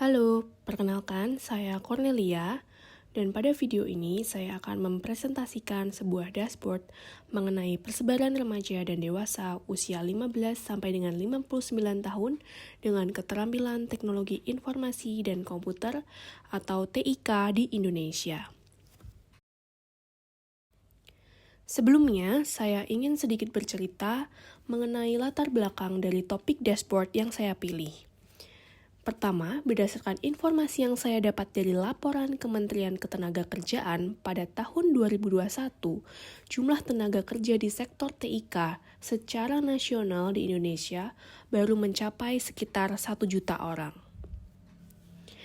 Halo, perkenalkan saya Cornelia, dan pada video ini saya akan mempresentasikan sebuah dashboard mengenai persebaran remaja dan dewasa usia 15 sampai dengan 59 tahun dengan keterampilan teknologi informasi dan komputer atau TIK di Indonesia. Sebelumnya, saya ingin sedikit bercerita mengenai latar belakang dari topik dashboard yang saya pilih. Pertama, berdasarkan informasi yang saya dapat dari laporan Kementerian Ketenagakerjaan pada tahun 2021, jumlah tenaga kerja di sektor TIK secara nasional di Indonesia baru mencapai sekitar 1 juta orang.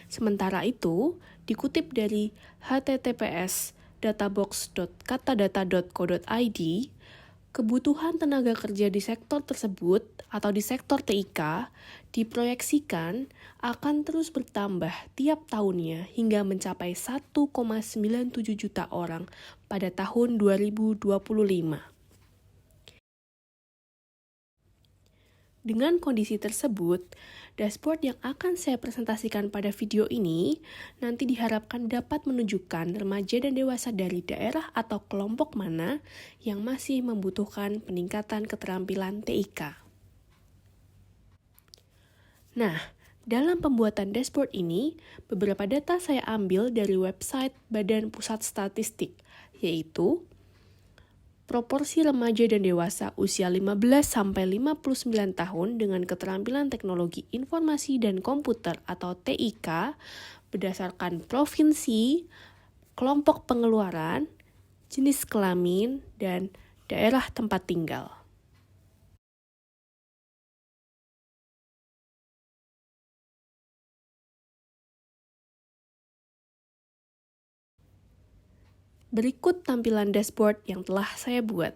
Sementara itu, dikutip dari https://databox.katadata.co.id, kebutuhan tenaga kerja di sektor tersebut atau di sektor TIK diproyeksikan akan terus bertambah tiap tahunnya hingga mencapai 1,97 juta orang pada tahun 2025. Dengan kondisi tersebut, dashboard yang akan saya presentasikan pada video ini nanti diharapkan dapat menunjukkan remaja dan dewasa dari daerah atau kelompok mana yang masih membutuhkan peningkatan keterampilan TIK. Nah, dalam pembuatan dashboard ini, beberapa data saya ambil dari website Badan Pusat Statistik, yaitu proporsi remaja dan dewasa usia 15 sampai 59 tahun dengan keterampilan teknologi informasi dan komputer atau TIK berdasarkan provinsi, kelompok pengeluaran, jenis kelamin, dan daerah tempat tinggal. Berikut tampilan dashboard yang telah saya buat.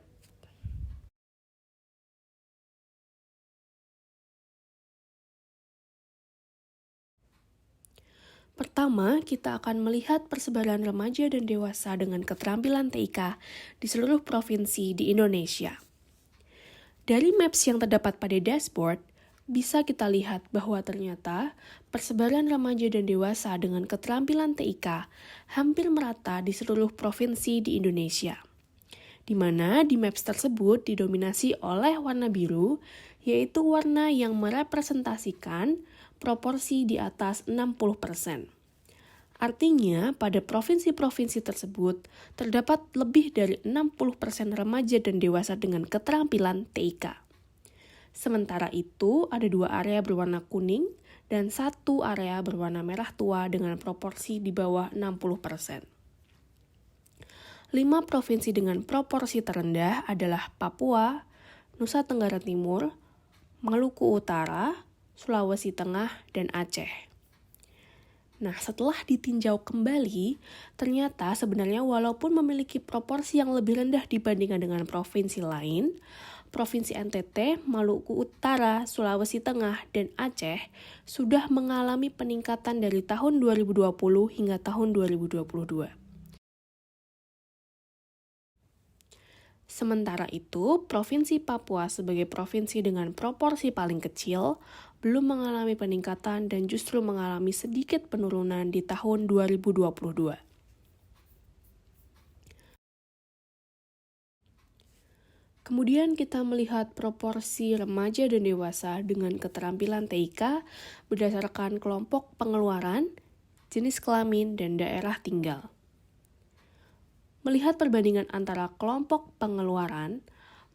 Pertama, kita akan melihat persebaran remaja dan dewasa dengan keterampilan TIK di seluruh provinsi di Indonesia. Dari maps yang terdapat pada dashboard, bisa kita lihat bahwa ternyata persebaran remaja dan dewasa dengan keterampilan TIK hampir merata di seluruh provinsi di Indonesia, di mana di maps tersebut didominasi oleh warna biru, yaitu warna yang merepresentasikan proporsi di atas 60%. Artinya, pada provinsi-provinsi tersebut terdapat lebih dari 60% remaja dan dewasa dengan keterampilan TIK. Sementara itu, ada 2 area berwarna kuning dan 1 area berwarna merah tua dengan proporsi di bawah 60%. 5 provinsi dengan proporsi terendah adalah Papua, Nusa Tenggara Timur, Maluku Utara, Sulawesi Tengah, dan Aceh. Nah, setelah ditinjau kembali, ternyata sebenarnya walaupun memiliki proporsi yang lebih rendah dibandingkan dengan provinsi lain, Provinsi NTT, Maluku Utara, Sulawesi Tengah, dan Aceh sudah mengalami peningkatan dari tahun 2020 hingga tahun 2022. Sementara itu, Provinsi Papua sebagai provinsi dengan proporsi paling kecil belum mengalami peningkatan dan justru mengalami sedikit penurunan di tahun 2022. Kemudian kita melihat proporsi remaja dan dewasa dengan keterampilan TIK berdasarkan kelompok pengeluaran, jenis kelamin, dan daerah tinggal. Melihat perbandingan antara kelompok pengeluaran,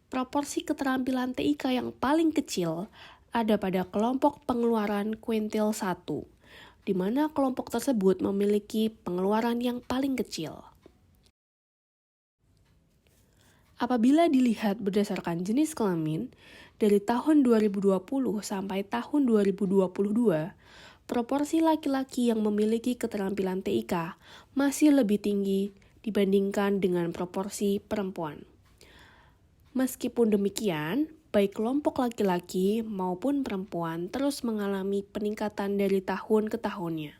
proporsi keterampilan TIK yang paling kecil ada pada kelompok pengeluaran kuintil 1, di mana kelompok tersebut memiliki pengeluaran yang paling kecil. Apabila dilihat berdasarkan jenis kelamin, dari tahun 2020 sampai tahun 2022, proporsi laki-laki yang memiliki keterampilan TIK masih lebih tinggi dibandingkan dengan proporsi perempuan. Meskipun demikian, baik kelompok laki-laki maupun perempuan terus mengalami peningkatan dari tahun ke tahunnya.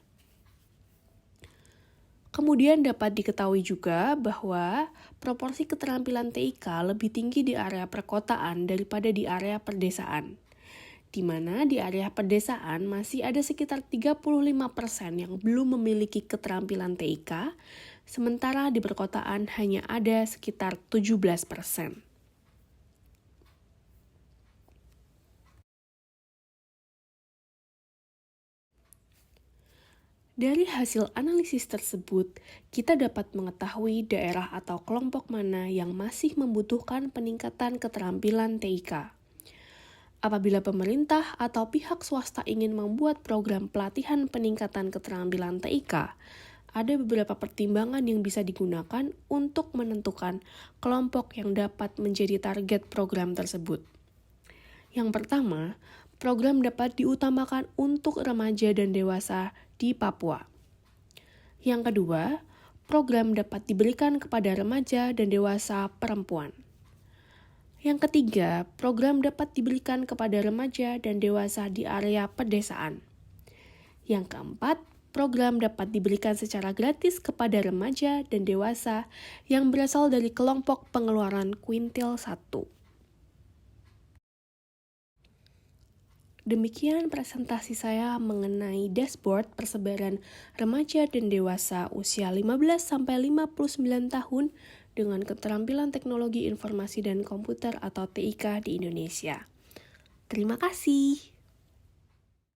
Kemudian dapat diketahui juga bahwa proporsi keterampilan TIK lebih tinggi di area perkotaan daripada di area perdesaan. di mana di area pedesaan masih ada sekitar 35% yang belum memiliki keterampilan TIK, sementara di perkotaan hanya ada sekitar 17%. Dari hasil analisis tersebut, kita dapat mengetahui daerah atau kelompok mana yang masih membutuhkan peningkatan keterampilan TIK. Apabila pemerintah atau pihak swasta ingin membuat program pelatihan peningkatan keterampilan TIK, ada beberapa pertimbangan yang bisa digunakan untuk menentukan kelompok yang dapat menjadi target program tersebut. Yang pertama, program dapat diutamakan untuk remaja dan dewasa di Papua. Yang kedua, program dapat diberikan kepada remaja dan dewasa perempuan. Yang ketiga, program dapat diberikan kepada remaja dan dewasa di area pedesaan. Yang keempat, program dapat diberikan secara gratis kepada remaja dan dewasa yang berasal dari kelompok pengeluaran kuintil 1. Demikian presentasi saya mengenai dashboard persebaran remaja dan dewasa usia 15-59 tahun dengan keterampilan teknologi informasi dan komputer atau TIK di Indonesia. Terima kasih.